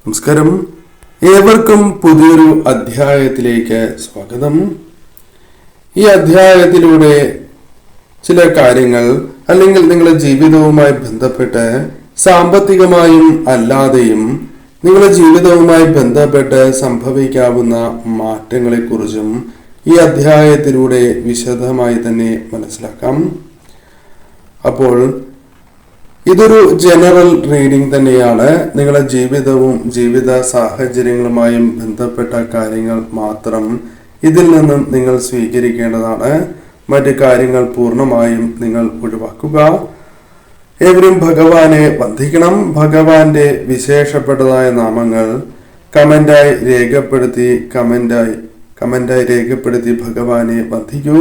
നമസ്കാരം. ഏവർക്കും പുതിയൊരു അധ്യായത്തിലേക്ക് സ്വാഗതം. ഈ അധ്യായത്തിലൂടെ ചില കാര്യങ്ങൾ അല്ലെങ്കിൽ നിങ്ങളുടെ ജീവിതവുമായി ബന്ധപ്പെട്ട് സാമ്പത്തികമായും അല്ലാതെയും നിങ്ങളുടെ ജീവിതവുമായി ബന്ധപ്പെട്ട് സംഭവിക്കാവുന്ന മാറ്റങ്ങളെക്കുറിച്ചും ഈ അധ്യായത്തിലൂടെ വിശദമായി തന്നെ മനസ്സിലാക്കാം. അപ്പോൾ ഇതൊരു ജനറൽ റീഡിംഗ് തന്നെയാണ്. നിങ്ങളുടെ ജീവിതവും ജീവിത സാഹചര്യങ്ങളുമായും ബന്ധപ്പെട്ട കാര്യങ്ങൾ മാത്രം ഇതിൽ നിന്നും നിങ്ങൾ സ്വീകരിക്കേണ്ടതാണ്. മറ്റു കാര്യങ്ങൾ പൂർണ്ണമായും നിങ്ങൾ ഒഴിവാക്കുക. ഏവരും ഭഗവാനെ വന്ദിക്കണം. ഭഗവാന്റെ വിശേഷപ്പെട്ടതായ നാമങ്ങൾ കമന്റായി രേഖപ്പെടുത്തി ഭഗവാനെ വന്ദിക്കൂ.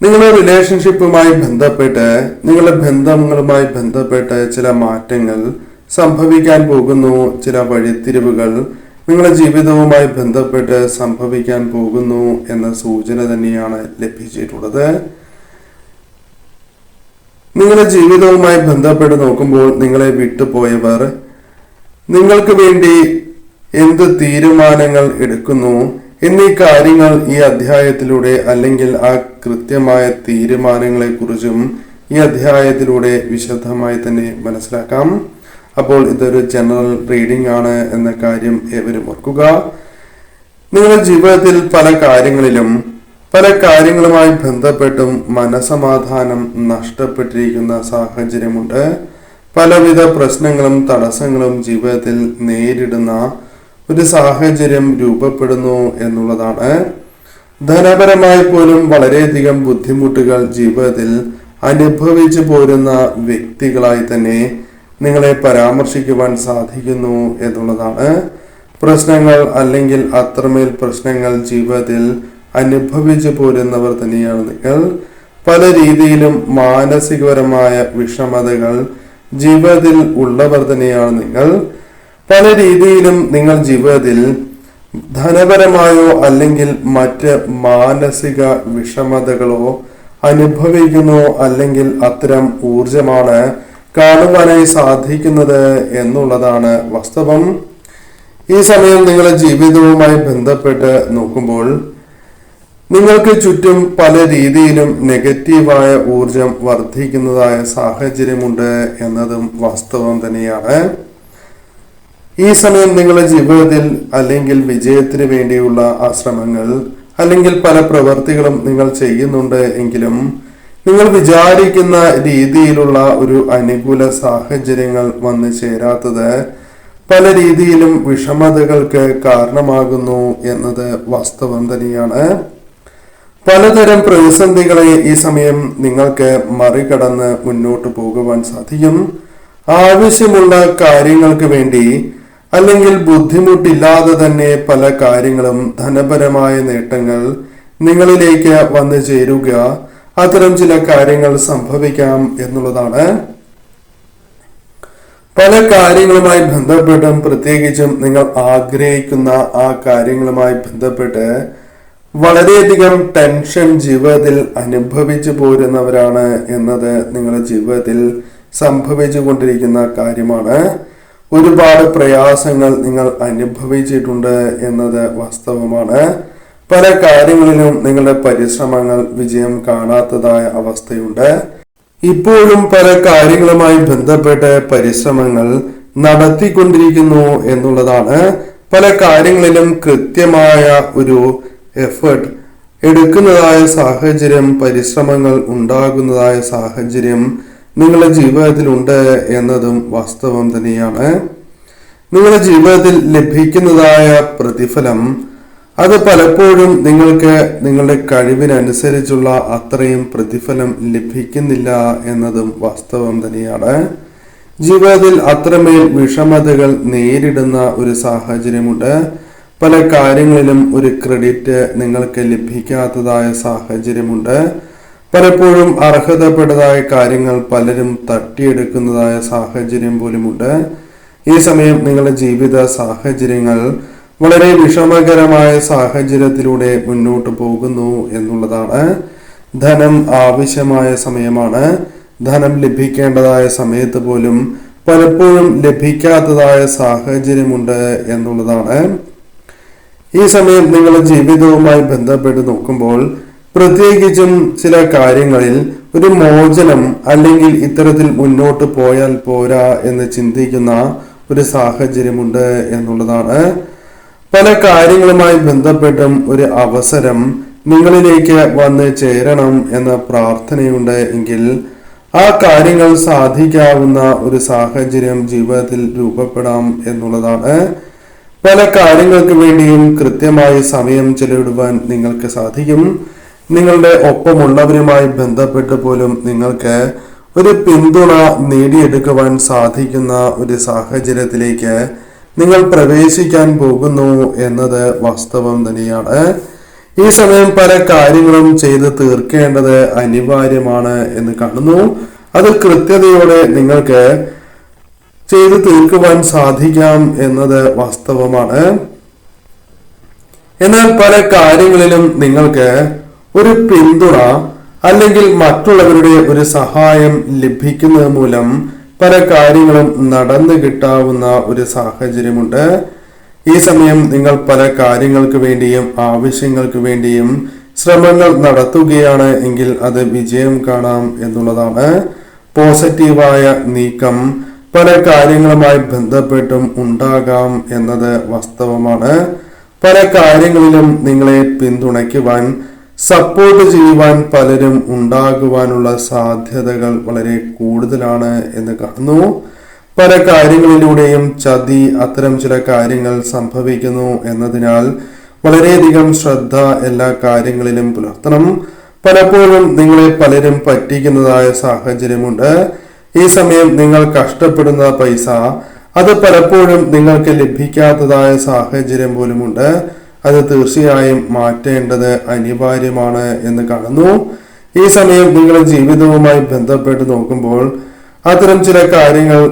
നിങ്ങളുടെ റിലേഷൻഷിപ്പുമായി ബന്ധപ്പെട്ട് നിങ്ങളുടെ ബന്ധങ്ങളുമായി ബന്ധപ്പെട്ട് ചില മാറ്റങ്ങൾ സംഭവിക്കാൻ പോകുന്നു. ചില വഴിത്തിരിവുകൾ നിങ്ങളുടെ ജീവിതവുമായി ബന്ധപ്പെട്ട് സംഭവിക്കാൻ പോകുന്നു എന്ന സൂചന തന്നെയാണ് ലഭിച്ചിട്ടുള്ളത്. നിങ്ങളുടെ ജീവിതവുമായി ബന്ധപ്പെട്ട് നോക്കുമ്പോൾ നിങ്ങളെ വിട്ടുപോയവർ നിങ്ങൾക്ക് വേണ്ടി എന്ത് തീരുമാനങ്ങൾ എടുക്കുന്നു എന്നീ കാര്യങ്ങൾ ഈ അധ്യായത്തിലൂടെ അല്ലെങ്കിൽ ആ കൃത്യമായ തീരുമാനങ്ങളെ കുറിച്ചും ഈ അധ്യായത്തിലൂടെ വിശദമായി തന്നെ മനസ്സിലാക്കാം. അപ്പോൾ ഇതൊരു ജനറൽ റീഡിംഗ് ആണ് എന്ന കാര്യം ഏവരും ഓർക്കുക. നിങ്ങളുടെ ജീവിതത്തിൽ പല കാര്യങ്ങളുമായി ബന്ധപ്പെട്ടും മനസമാധാനം നഷ്ടപ്പെട്ടിരിക്കുന്ന സാഹചര്യമുണ്ട്. പലവിധ പ്രശ്നങ്ങളും തടസ്സങ്ങളും ജീവിതത്തിൽ നേരിടുന്ന ഒരു സാഹചര്യം രൂപപ്പെടുന്നു എന്നുള്ളതാണ്. ധനപരമായി പോലും വളരെയധികം ബുദ്ധിമുട്ടുകൾ ജീവിതത്തിൽ അനുഭവിച്ചു പോരുന്ന വ്യക്തികളായി തന്നെ നിങ്ങളെ പരാമർശിക്കുവാൻ സാധിക്കുന്നു എന്നുള്ളതാണ്. പ്രശ്നങ്ങൾ അല്ലെങ്കിൽ അത്രമേൽ പ്രശ്നങ്ങൾ ജീവിതത്തിൽ അനുഭവിച്ചു പോരുന്നവർ തന്നെയാണ് നിങ്ങൾ. പല രീതിയിലും മാനസികപരമായ വിഷമതകൾ ജീവിതത്തിൽ ഉള്ളവർ തന്നെയാണ് നിങ്ങൾ. പല രീതിയിലും നിങ്ങൾ ജീവിതത്തിൽ ധനപരമായോ അല്ലെങ്കിൽ മറ്റ് മാനസിക വിഷമതകളോ അനുഭവിക്കുന്നു, അല്ലെങ്കിൽ അത്തരം ഊർജമാണ് കാണുവാനായി സാധിക്കുന്നത് എന്നുള്ളതാണ് വാസ്തവം. ഈ സമയം നിങ്ങളുടെ ജീവിതവുമായി ബന്ധപ്പെട്ട് നോക്കുമ്പോൾ നിങ്ങൾക്ക് ചുറ്റും പല രീതിയിലും നെഗറ്റീവായ ഊർജം വർദ്ധിക്കുന്നതായ സാഹചര്യമുണ്ട് എന്നതും വാസ്തവം തന്നെയാണ്. ഈ സമയം നിങ്ങളുടെ ജീവിതത്തിൽ അല്ലെങ്കിൽ വിജയത്തിന് വേണ്ടിയുള്ള ശ്രമങ്ങൾ അല്ലെങ്കിൽ പല പ്രവർത്തികളും നിങ്ങൾ ചെയ്യുന്നുണ്ട് എങ്കിലും നിങ്ങൾ വിചാരിക്കുന്ന രീതിയിലുള്ള ഒരു അനുകൂല സാഹചര്യങ്ങൾ വന്നു ചേരാത്തത് പല രീതിയിലും വിഷമതകൾക്ക് കാരണമാകുന്നു എന്നത് വാസ്തവം തന്നെയാണ്. പലതരം പ്രതിസന്ധികളെ ഈ സമയം നിങ്ങൾക്ക് മറികടന്ന് മുന്നോട്ട് പോകുവാൻ സാധിക്കും. ആവശ്യമുള്ള കാര്യങ്ങൾക്ക് വേണ്ടി അല്ലെങ്കിൽ ബുദ്ധിമുട്ടില്ലാതെ തന്നെ പല കാര്യങ്ങളും ധനപരമായ നേട്ടങ്ങൾ നിങ്ങളിലേക്ക് വന്നു ചേരുക, അത്തരം ചില കാര്യങ്ങൾ സംഭവിക്കാം എന്നുള്ളതാണ്. പല കാര്യങ്ങളുമായി ബന്ധപ്പെട്ടും പ്രത്യേകിച്ചും നിങ്ങൾ ആഗ്രഹിക്കുന്ന ആ കാര്യങ്ങളുമായി ബന്ധപ്പെട്ട് വളരെയധികം ടെൻഷൻ ജീവിതത്തിൽ അനുഭവിച്ചു പോരുന്നവരാണ് എന്നത് നിങ്ങളുടെ ജീവിതത്തിൽ സംഭവിച്ചു കൊണ്ടിരിക്കുന്ന കാര്യമാണ്. ഒരുപാട് പ്രയാസങ്ങൾ നിങ്ങൾ അനുഭവിച്ചിട്ടുണ്ട് എന്നത് വാസ്തവമാണ്. പല കാര്യങ്ങളിലും നിങ്ങളുടെ പരിശ്രമങ്ങൾ വിജയം കാണാത്തതായ അവസ്ഥയുണ്ട്. ഇപ്പോഴും പല കാര്യങ്ങളുമായി ബന്ധപ്പെട്ട് പരിശ്രമങ്ങൾ നടത്തിക്കൊണ്ടിരിക്കുന്നു എന്നുള്ളതാണ്. പല കാര്യങ്ങളിലും കൃത്യമായ ഒരു എഫേർട്ട് എടുക്കുന്നതായ സാഹചര്യം, പരിശ്രമങ്ങൾ ഉണ്ടാകുന്നതായ സാഹചര്യം നിങ്ങളുടെ ജീവിതത്തിലുണ്ട് എന്നതും വാസ്തവം തന്നെയാണ്. നിങ്ങളുടെ ജീവിതത്തിൽ ലഭിക്കുന്നതായ പ്രതിഫലം അത് പലപ്പോഴും നിങ്ങൾക്ക് നിങ്ങളുടെ കഴിവിനനുസരിച്ചുള്ള അത്രയും പ്രതിഫലം ലഭിക്കുന്നില്ല എന്നതും വാസ്തവം തന്നെയാണ്. ജീവിതത്തിൽ അത്രമേൽ വിഷമതകൾ നേരിടുന്ന ഒരു സാഹചര്യമുണ്ട്. പല കാര്യങ്ങളിലും ഒരു ക്രെഡിറ്റ് നിങ്ങൾക്ക് ലഭിക്കാത്തതായ സാഹചര്യമുണ്ട്. പലപ്പോഴും അർഹതപ്പെട്ടതായ കാര്യങ്ങൾ പലരും തട്ടിയെടുക്കുന്നതായ സാഹചര്യം പോലുമുണ്ട്. ഈ സമയം നിങ്ങളുടെ ജീവിത സാഹചര്യങ്ങൾ വളരെ വിഷമകരമായ സാഹചര്യത്തിലൂടെ മുന്നോട്ട് പോകുന്നു എന്നുള്ളതാണ്. ധനം ആവശ്യമായ സമയമാണ്. ധനം ലഭിക്കേണ്ടതായ സമയത്ത് പോലും പലപ്പോഴും ലഭിക്കാത്തതായ സാഹചര്യമുണ്ട് എന്നുള്ളതാണ്. ഈ സമയം നിങ്ങളുടെ ജീവിതവുമായി ബന്ധപ്പെട്ട് നോക്കുമ്പോൾ പ്രത്യേകിച്ചും ചില കാര്യങ്ങളിൽ ഒരു മോചനം അല്ലെങ്കിൽ ഇത്തരത്തിൽ മുന്നോട്ട് പോയാൽ പോരാ എന്ന് ചിന്തിക്കുന്ന ഒരു സാഹചര്യമുണ്ട് എന്നുള്ളതാണ്. പല കാര്യങ്ങളുമായി ബന്ധപ്പെട്ടും ഒരു അവസരം നിങ്ങളിലേക്ക് വന്ന് ചേരണം എന്ന പ്രാർത്ഥനയുണ്ട് എങ്കിൽ ആ കാര്യങ്ങൾ സാധിക്കാവുന്ന ഒരു സാഹചര്യം ജീവിതത്തിൽ രൂപപ്പെടാം എന്നുള്ളതാണ്. പല കാര്യങ്ങൾക്ക് വേണ്ടിയും കൃത്യമായി സമയം ചെലവിടുവാൻ നിങ്ങൾക്ക് സാധിക്കും. നിങ്ങളുടെ ഒപ്പമുള്ളവരുമായി ബന്ധപ്പെട്ട് പോലും നിങ്ങൾക്ക് ഒരു പിന്തുണ നേടിയെടുക്കുവാൻ സാധിക്കുന്ന ഒരു സാഹചര്യത്തിലേക്ക് നിങ്ങൾ പ്രവേശിക്കാൻ പോകുന്നു എന്നത് വാസ്തവം തന്നെയാണ്. ഈ സമയം പല കാര്യങ്ങളും ചെയ്ത് തീർക്കേണ്ടത് അനിവാര്യമാണ് എന്ന് കാണുന്നു. അത് കൃത്യതയോടെ നിങ്ങൾക്ക് ചെയ്തു തീർക്കുവാൻ സാധിക്കാം എന്നത് വാസ്തവമാണ്. എന്നാൽ പല കാര്യങ്ങളിലും നിങ്ങൾക്ക് ഒരു പിന്തുണ അല്ലെങ്കിൽ മറ്റുള്ളവരുടെ ഒരു സഹായം ലഭിക്കുന്നത് മൂലം പല കാര്യങ്ങളും നടന്നു കിട്ടാവുന്ന ഒരു സാഹചര്യമുണ്ട്. ഈ സമയം നിങ്ങൾ പല കാര്യങ്ങൾക്ക് വേണ്ടിയും ആവശ്യങ്ങൾക്ക് വേണ്ടിയും ശ്രമങ്ങൾ നടത്തുകയാണ് എങ്കിൽ അത് വിജയം കാണാം എന്നുള്ളതാണ്. പോസിറ്റീവായ നീക്കം പല കാര്യങ്ങളുമായി ബന്ധപ്പെട്ടും ഉണ്ടാകാം എന്നത് വാസ്തവമാണ്. പല കാര്യങ്ങളിലും നിങ്ങളെ പിന്തുണയ്ക്കുവാൻ സപ്പോർട്ട് ചെയ്യുവാൻ പലരും ഉണ്ടാകുവാനുള്ള സാധ്യതകൾ വളരെ കൂടുതലാണ് എന്ന് കാണുന്നു. പല കാര്യങ്ങളിലൂടെയും ചതി അത്തരം ചില കാര്യങ്ങൾ സംഭവിക്കുന്നു എന്നതിനാൽ വളരെയധികം ശ്രദ്ധ എല്ലാ കാര്യങ്ങളിലും പുലർത്തണം. പലപ്പോഴും നിങ്ങളെ പലരും പറ്റിക്കുന്നതായ സാഹചര്യമുണ്ട്. ഈ സമയം നിങ്ങൾ കഷ്ടപ്പെടുന്ന പൈസ അത് പലപ്പോഴും നിങ്ങൾക്ക് ലഭിക്കാത്തതായ സാഹചര്യം പോലുമുണ്ട്. അത് തീർച്ചയായും മാറ്റേണ്ടത് അനിവാര്യമാണ് എന്ന് കാണുന്നു. ഈ സമയം നിങ്ങളുടെ ജീവിതവുമായി ബന്ധപ്പെട്ട് നോക്കുമ്പോൾ അത്തരം ചില കാര്യങ്ങൾ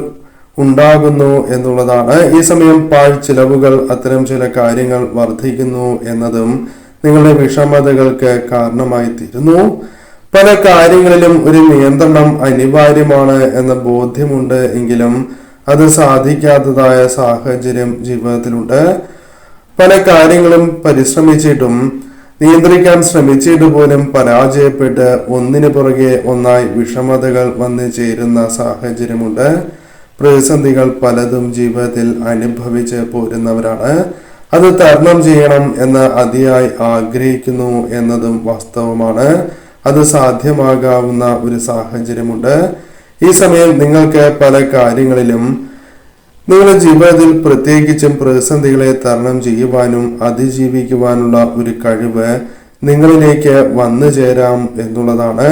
ഉണ്ടാകുന്നു എന്നുള്ളതാണ്. ഈ സമയം പാഴ്ചിലവുകൾ അത്തരം ചില കാര്യങ്ങൾ വർദ്ധിക്കുന്നു എന്നതും നിങ്ങളുടെ വിഷമതകൾക്ക് കാരണമായി തീരുന്നു. പല കാര്യങ്ങളിലും ഒരു നിയന്ത്രണം അനിവാര്യമാണ് എന്ന ബോധ്യമുണ്ട് എങ്കിലും അത് സാധിക്കാത്തതായ സാഹചര്യം ജീവിതത്തിലുണ്ട്. പല കാര്യങ്ങളും പരിശ്രമിച്ചിട്ടും നിയന്ത്രിക്കാൻ ശ്രമിച്ചിട്ട് പോലും പരാജയപ്പെട്ട് ഒന്നിനു പുറകെ ഒന്നായി വിഷമതകൾ വന്നു ചേരുന്ന സാഹചര്യമുണ്ട്. പ്രതിസന്ധികൾ പലതും ജീവിതത്തിൽ അനുഭവിച്ച് പോരുന്നവരാണ്. അത് തരണം ചെയ്യണം എന്ന് അതിയായി ആഗ്രഹിക്കുന്നു എന്നതും വാസ്തവമാണ്. അത് സാധ്യമാകാവുന്ന ഒരു സാഹചര്യമുണ്ട്. ഈ സമയം നിങ്ങൾക്ക് പല കാര്യങ്ങളിലും നിങ്ങളുടെ ജീവിതത്തിൽ പ്രത്യേകിച്ചും പ്രതിസന്ധികളെ തരണം ചെയ്യുവാനും അതിജീവിക്കുവാനുള്ള ഒരു കഴിവ് നിങ്ങളിലേക്ക് വന്നു ചേരാം എന്നുള്ളതാണ്.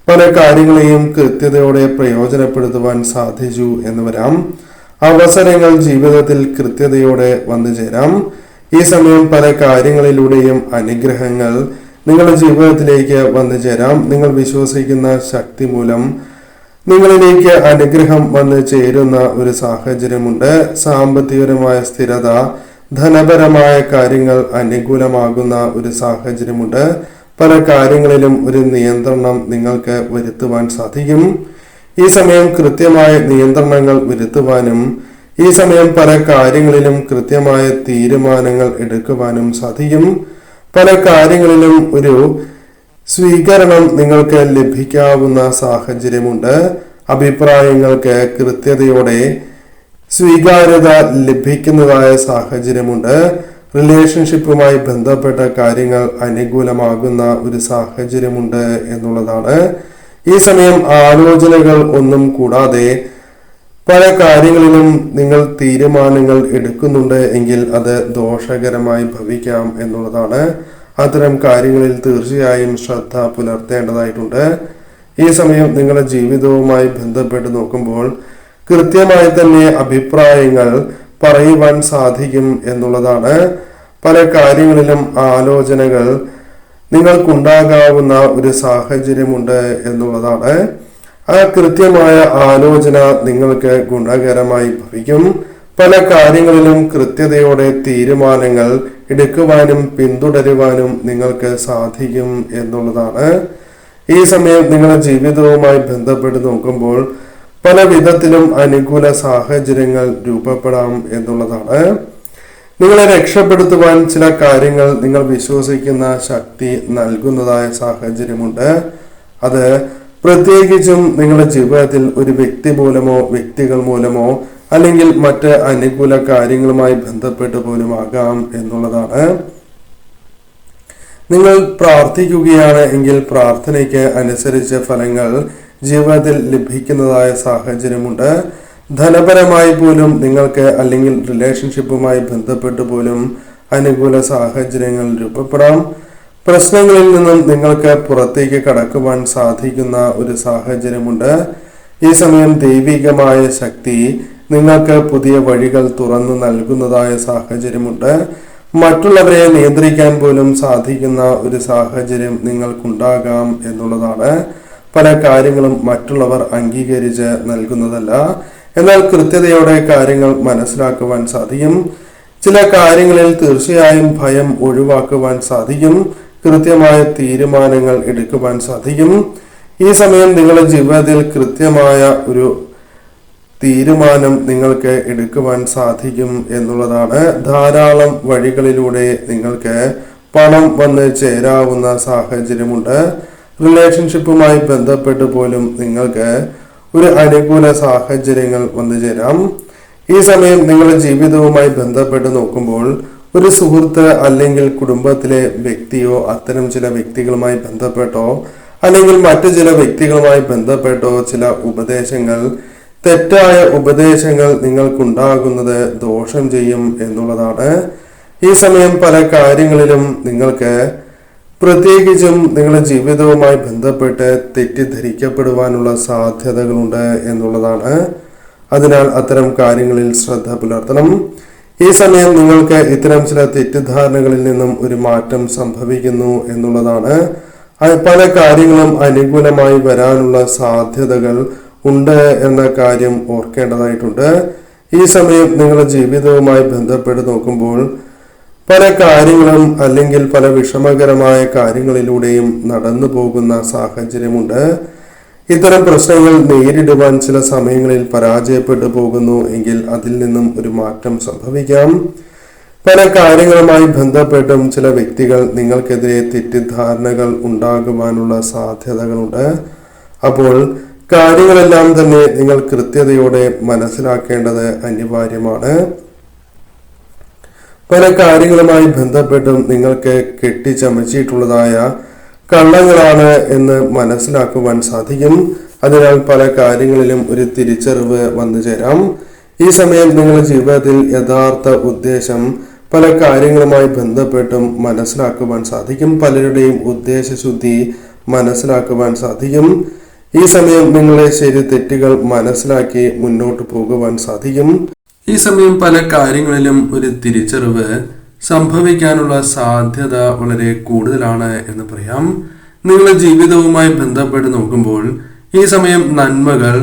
പല കാര്യങ്ങളെയും കൃത്യതയോടെ പ്രയോജനപ്പെടുത്തുവാൻ സാധിച്ചു എന്ന് വരാം. അവസരങ്ങൾ ജീവിതത്തിൽ കൃത്യതയോടെ വന്നു ചേരാം. ഈ സമയം പല കാര്യങ്ങളിലൂടെയും അനുഗ്രഹങ്ങൾ നിങ്ങളുടെ ജീവിതത്തിലേക്ക് വന്നു ചേരാം. നിങ്ങൾ വിശ്വസിക്കുന്ന ശക്തി മൂലം നിങ്ങളിലേക്ക് അനുഗ്രഹം വന്ന് ചേരുന്ന ഒരു സാഹചര്യമുണ്ട്. സാമ്പത്തികപരമായ സ്ഥിരത, ധനപരമായ കാര്യങ്ങൾ അനുകൂലമാകുന്ന ഒരു സാഹചര്യമുണ്ട്. പല കാര്യങ്ങളിലും ഒരു നിയന്ത്രണം നിങ്ങൾക്ക് വരുത്തുവാൻ സാധിക്കും. ഈ സമയം കൃത്യമായ നിയന്ത്രണങ്ങൾ വരുത്തുവാനും ഈ സമയം പല കാര്യങ്ങളിലും കൃത്യമായ തീരുമാനങ്ങൾ എടുക്കുവാനും സാധിക്കും. പല കാര്യങ്ങളിലും ഒരു സ്വീകരണം നിങ്ങൾക്ക് ലഭിക്കാവുന്ന സാഹചര്യമുണ്ട്. അഭിപ്രായങ്ങൾക്ക് കൃത്യതയോടെ സ്വീകാര്യത ലഭിക്കുന്നതായ സാഹചര്യമുണ്ട്. റിലേഷൻഷിപ്പുമായി ബന്ധപ്പെട്ട കാര്യങ്ങൾ അനുകൂലമാകുന്ന ഒരു സാഹചര്യമുണ്ട് എന്നുള്ളതാണ്. ഈ സമയം ആലോചനകൾ ഒന്നും കൂടാതെ പല കാര്യങ്ങളിലും നിങ്ങൾ തീരുമാനങ്ങൾ എടുക്കുന്നുണ്ട് എങ്കിൽ അത് ദോഷകരമായി ഭവിക്കാം എന്നുള്ളതാണ്. അത്തരം കാര്യങ്ങളിൽ തീർച്ചയായും ശ്രദ്ധ പുലർത്തേണ്ടതായിട്ടുണ്ട്. ഈ സമയം നിങ്ങളുടെ ജീവിതവുമായി ബന്ധപ്പെട്ട് നോക്കുമ്പോൾ കൃത്യമായി തന്നെ അഭിപ്രായങ്ങൾ പറയുവാൻ സാധിക്കും എന്നുള്ളതാണ്. പല കാര്യങ്ങളിലും ആലോചനകൾ നിങ്ങൾക്കുണ്ടാകാവുന്ന ഒരു സാഹചര്യമുണ്ട് എന്നുള്ളതാണ്. ആ കൃത്യമായ ആലോചന നിങ്ങൾക്ക് ഗുണകരമായി ഭവിക്കും. പല കാര്യങ്ങളിലും കൃത്യതയോടെ തീരുമാനങ്ങൾ എടുക്കുവാനും പിന്തുടരുവാനും നിങ്ങൾക്ക് സാധിക്കും എന്നുള്ളതാണ്. ഈ സമയം നിങ്ങളുടെ ജീവിതവുമായി ബന്ധപ്പെട്ട് നോക്കുമ്പോൾ പല വിധത്തിലും അനുകൂല സാഹചര്യങ്ങൾ രൂപപ്പെടാം എന്നുള്ളതാണ്. നിങ്ങളെ രക്ഷപ്പെടുത്തുവാൻ ചില കാര്യങ്ങൾ നിങ്ങൾ വിശ്വസിക്കുന്ന ശക്തി നൽകുന്നതായ സാഹചര്യമുണ്ട്. അത് പ്രത്യേകിച്ചും നിങ്ങളുടെ ജീവിതത്തിൽ ഒരു വ്യക്തി മൂലമോ വ്യക്തികൾ മൂലമോ അല്ലെങ്കിൽ മറ്റ് അനുകൂല കാര്യങ്ങളുമായി ബന്ധപ്പെട്ട് പോലും ആകാം എന്നുള്ളതാണ്. നിങ്ങൾ പ്രാർത്ഥിക്കുകയാണ് എങ്കിൽ പ്രാർത്ഥനയ്ക്ക് അനുസരിച്ച് ഫലങ്ങൾ ജീവിതത്തിൽ ലഭിക്കുന്നതായ സാഹചര്യമുണ്ട്. ധനപരമായി പോലും നിങ്ങൾക്ക് അല്ലെങ്കിൽ റിലേഷൻഷിപ്പുമായി ബന്ധപ്പെട്ട് പോലും അനുകൂല സാഹചര്യങ്ങൾ രൂപപ്പെടാം. പ്രശ്നങ്ങളിൽ നിന്നും നിങ്ങൾക്ക് പുറത്തേക്ക് കടക്കുവാൻ സാധിക്കുന്ന ഒരു സാഹചര്യമുണ്ട്. ഈ സമയം ദൈവികമായ ശക്തി നിങ്ങൾക്ക് പുതിയ വഴികൾ തുറന്നു നൽകുന്നതായ സാഹചര്യമുണ്ട്. മറ്റുള്ളവരെ നിയന്ത്രിക്കാൻ പോലും സാധിക്കുന്ന ഒരു സാഹചര്യം നിങ്ങൾക്കുണ്ടാകാം എന്നുള്ളതാണ്. പല കാര്യങ്ങളും മറ്റുള്ളവർ അംഗീകരിച്ച് നൽകുന്നതല്ല, എന്നാൽ കൃത്യതയോടെ കാര്യങ്ങൾ മനസ്സിലാക്കുവാൻ സാധിക്കും. ചില കാര്യങ്ങളിൽ തീർച്ചയായും ഭയം ഒഴിവാക്കുവാൻ സാധിക്കും. കൃത്യമായ തീരുമാനങ്ങൾ എടുക്കുവാൻ സാധിക്കും. ഈ സമയം നിങ്ങളുടെ ജീവിതത്തിൽ കൃത്യമായ ഒരു തീരുമാനം നിങ്ങൾക്ക് എടുക്കുവാൻ സാധിക്കും എന്നുള്ളതാണ്. ധാരാളം വഴികളിലൂടെ നിങ്ങൾക്ക് പണം വന്ന് ചേരാവുന്ന സാഹചര്യമുണ്ട്. റിലേഷൻഷിപ്പുമായി ബന്ധപ്പെട്ട് പോലും നിങ്ങൾക്ക് ഒരു അനുകൂല സാഹചര്യങ്ങൾ വന്നു ചേരാം. ഈ സമയം നിങ്ങളുടെ ജീവിതവുമായി ബന്ധപ്പെട്ട് നോക്കുമ്പോൾ ഒരു സുഹൃത്ത് അല്ലെങ്കിൽ കുടുംബത്തിലെ വ്യക്തിയോ അത്തരം ചില വ്യക്തികളുമായി ബന്ധപ്പെട്ടോ അല്ലെങ്കിൽ മറ്റു ചില വ്യക്തികളുമായി ബന്ധപ്പെട്ടോ ചില ഉപദേശങ്ങൾ, തെറ്റായ ഉപദേശങ്ങൾ നിങ്ങൾക്കുണ്ടാകുന്നത് ദോഷം ചെയ്യും എന്നുള്ളതാണ്. ഈ സമയം പല കാര്യങ്ങളിലും നിങ്ങൾക്ക് പ്രത്യേകിച്ചും നിങ്ങളുടെ ജീവിതവുമായി ബന്ധപ്പെട്ട് തെറ്റിദ്ധരിക്കപ്പെടുവാനുള്ള സാധ്യതകളുണ്ട് എന്നുള്ളതാണ്. അതിനാൽ അത്തരം കാര്യങ്ങളിൽ ശ്രദ്ധ പുലർത്തണം. ഈ സമയം നിങ്ങൾക്ക് ഇത്തരം ചില തെറ്റിദ്ധാരണകളിൽ നിന്നും ഒരു മാറ്റം സംഭവിക്കുന്നു എന്നുള്ളതാണ്. പല കാര്യങ്ങളും അനുകൂലമായി വരാനുള്ള സാധ്യതകൾ ഉണ്ട് എന്ന കാര്യം ഓർക്കേണ്ടതായിട്ടുണ്ട്. ഈ സമയം നിങ്ങളുടെ ജീവിതവുമായി ബന്ധപ്പെട്ട് നോക്കുമ്പോൾ പല കാര്യങ്ങളും അല്ലെങ്കിൽ പല വിഷമകരമായ കാര്യങ്ങളിലൂടെയും നടന്നു പോകുന്ന സാഹചര്യമുണ്ട്. ഇത്തരം പ്രശ്നങ്ങൾ നേരിടുവാൻ ചില സമയങ്ങളിൽ പരാജയപ്പെട്ടു പോകുന്നു എങ്കിൽ അതിൽ നിന്നും ഒരു മാറ്റം സംഭവിക്കാം. പല കാര്യങ്ങളുമായി ബന്ധപ്പെട്ടും ചില വ്യക്തികൾ നിങ്ങൾക്കെതിരെ തെറ്റിദ്ധാരണകൾ ഉണ്ടാകുവാനുള്ള സാധ്യതകളുണ്ട്. അപ്പോൾ കാര്യങ്ങളെല്ലാം തന്നെ നിങ്ങൾ കൃത്യതയോടെ മനസ്സിലാക്കേണ്ടത് അനിവാര്യമാണ്. പല കാര്യങ്ങളുമായി ബന്ധപ്പെട്ടും നിങ്ങൾക്ക് കെട്ടിച്ചമച്ചിട്ടുള്ളതായ കള്ളങ്ങളാണ് എന്ന് മനസ്സിലാക്കുവാൻ സാധിക്കും. അതിനാൽ പല കാര്യങ്ങളിലും ഒരു തിരിച്ചറിവ് വന്നു ചേരാം. ഈ സമയം നിങ്ങളുടെ ജീവിതത്തിൽ യഥാർത്ഥ ഉദ്ദേശം പല കാര്യങ്ങളുമായി ബന്ധപ്പെട്ടും മനസ്സിലാക്കുവാൻ സാധിക്കും. പലരുടെയും ഉദ്ദേശശുദ്ധി മനസ്സിലാക്കുവാൻ സാധിക്കും. ഈ സമയം നിങ്ങളുടെ ശരി തെറ്റുകൾ മനസ്സിലാക്കി മുന്നോട്ട് പോകുവാൻ സാധിക്കും. ഈ സമയം പല കാര്യങ്ങളിലും ഒരു തിരിച്ചറിവ് സംഭവിക്കാനുള്ള സാധ്യത വളരെ കൂടുതലാണ് എന്ന് പറയാം. നിങ്ങളുടെ ജീവിതവുമായി ബന്ധപ്പെട്ട് നോക്കുമ്പോൾ ഈ സമയം നന്മകൾ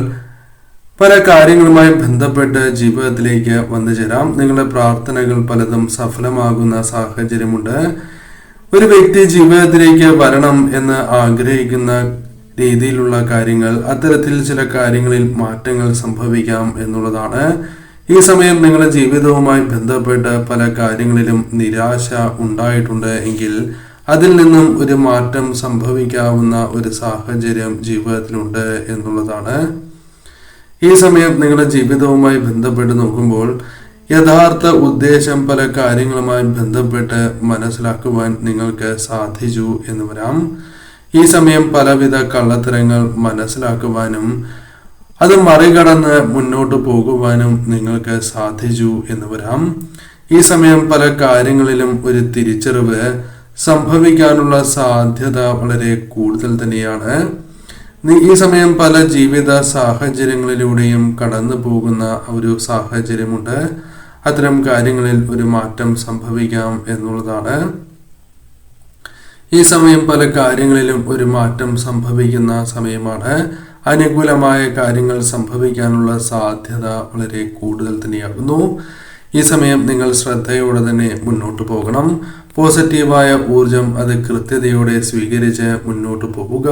പല കാര്യങ്ങളുമായി ബന്ധപ്പെട്ട് ജീവിതത്തിലേക്ക് വന്നു ചേരാം. നിങ്ങളുടെ പ്രാർത്ഥനകൾ പലതും സഫലമാകുന്ന സാഹചര്യമുണ്ട്. ഒരു വ്യക്തി ജീവിതത്തിലേക്ക് വരണം എന്ന് ആഗ്രഹിക്കുന്ന രീതിയിലുള്ള കാര്യങ്ങൾ, അത്തരത്തിൽ ചില കാര്യങ്ങളിൽ മാറ്റങ്ങൾ സംഭവിക്കാം എന്നുള്ളതാണ്. ഈ സമയം നിങ്ങളുടെ ജീവിതവുമായി ബന്ധപ്പെട്ട് പല കാര്യങ്ങളിലും നിരാശ ഉണ്ടായിട്ടുണ്ട് എങ്കിൽ അതിൽ നിന്നും ഒരു മാറ്റം സംഭവിക്കാവുന്ന ഒരു സാഹചര്യം ജീവിതത്തിലുണ്ട് എന്നുള്ളതാണ്. ഈ സമയം നിങ്ങളുടെ ജീവിതവുമായി ബന്ധപ്പെട്ട് നോക്കുമ്പോൾ യഥാർത്ഥ ഉദ്ദേശം പല കാര്യങ്ങളുമായി ബന്ധപ്പെട്ട് മനസ്സിലാക്കുവാൻ നിങ്ങൾക്ക് സാധിച്ചു എന്ന് വരാം. ഈ സമയം പലവിധ കള്ളത്തരങ്ങൾ മനസ്സിലാക്കുവാനും അത് മറികടന്ന് മുന്നോട്ട് പോകുവാനും നിങ്ങൾക്ക് സാധിച്ചു എന്ന് വരാം. ഈ സമയം പല കാര്യങ്ങളിലും ഒരു തിരിച്ചറിവ് സംഭവിക്കാനുള്ള സാധ്യത വളരെ കൂടുതൽ തന്നെയാണ്. ഈ സമയം പല ജീവിത സാഹചര്യങ്ങളിലൂടെയും കടന്നു പോകുന്ന ഒരു സാഹചര്യമുണ്ട്. അത്തരം കാര്യങ്ങളിൽ ഒരു മാറ്റം സംഭവിക്കാം എന്നുള്ളതാണ്. ഈ സമയം പല കാര്യങ്ങളിലും ഒരു മാറ്റം സംഭവിക്കുന്ന സമയമാണ്. അനുകൂലമായ കാര്യങ്ങൾ സംഭവിക്കാനുള്ള സാധ്യത വളരെ കൂടുതൽ തന്നെയാകുന്നു. ഈ സമയം നിങ്ങൾ ശ്രദ്ധയോടെ തന്നെ മുന്നോട്ട് പോകണം. പോസിറ്റീവായ ഊർജം അത് കൃത്യതയോടെ സ്വീകരിച്ച് മുന്നോട്ട് പോവുക.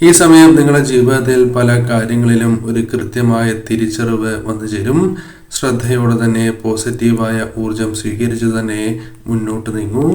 ഈ സമയം നിങ്ങളുടെ ജീവിതത്തിൽ പല കാര്യങ്ങളിലും ഒരു കൃത്യമായ തിരിച്ചറിവ് വന്നു ചേരും. ശ്രദ്ധയോടെ തന്നെ പോസിറ്റീവായ ഊർജം സ്വീകരിച്ചു തന്നെ മുന്നോട്ട് നീങ്ങൂ.